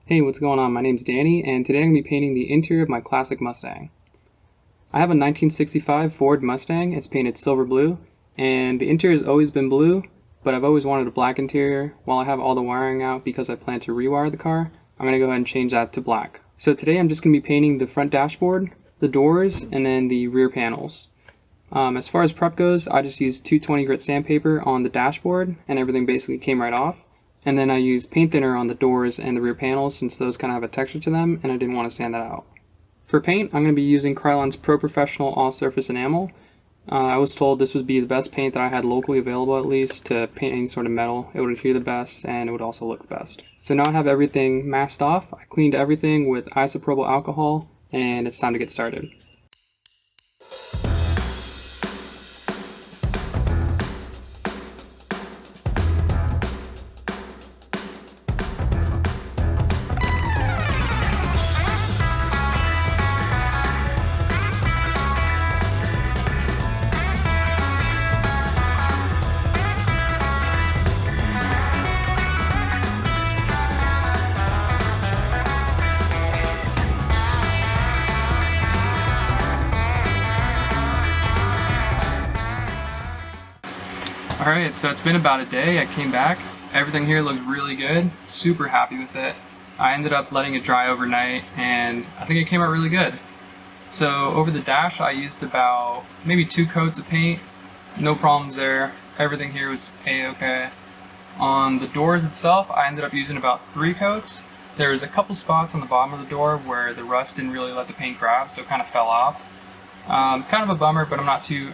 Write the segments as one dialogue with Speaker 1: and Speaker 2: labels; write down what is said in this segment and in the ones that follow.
Speaker 1: Hey, what's going on? My name's Danny, and today I'm going to be painting the interior of my classic Mustang. I have a 1965 Ford Mustang. It's painted silver blue, and the interior has always been blue, but I've always wanted a black interior. While I have all the wiring out because I plan to rewire the car, I'm going to go ahead and change that to black. So today I'm just going to be painting the front dashboard, the doors, and then the rear panels. As far as prep goes, I just used 220 grit sandpaper on the dashboard, and everything basically came right off. And then I used paint thinner on the doors and the rear panels since those kind of have a texture to them, and I didn't want to sand that out. For paint, I'm going to be using Krylon's Pro Professional All Surface Enamel. I was told this would be the best paint that I had locally available, at least, to paint any sort of metal. It would adhere the best, and it would also look the best. So now I have everything masked off. I cleaned everything with isopropyl alcohol, and it's time to get started. Alright, so it's been about a day. I came back. Everything here looks really good. Super happy with it. I ended up letting it dry overnight, and I think it came out really good. So over the dash, I used about maybe 2 coats of paint. No problems there. Everything here was a-okay. On the doors itself, I ended up using about 3 coats. There was a couple spots on the bottom of the door where the rust didn't really let the paint grab, so it kind of fell off. Kind of a bummer, but I'm not too,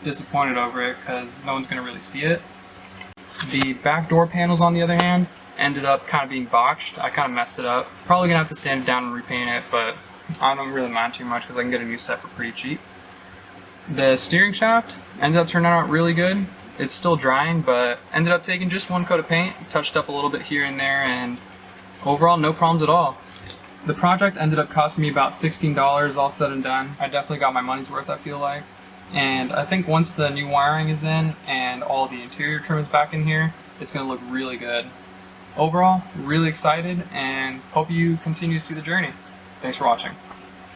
Speaker 1: disappointed over it because no one's going to really see it. The back door panels, on the other hand, ended up kind of being botched. I kind of messed it up. Probably going to have to sand it down and repaint it, but I don't really mind too much because I can get a new set for pretty cheap. The steering shaft ended up turning out really good. It's still drying, but ended up taking just 1 coat of paint, touched up a little bit here and there, and overall no problems at all. The project ended up costing me about $16 all said and done. I definitely got my money's worth, I feel like. And I think once the new wiring is in and all the interior trim is back in here, it's going to look really good. Overall, really excited and hope you continue to see the journey. Thanks for watching.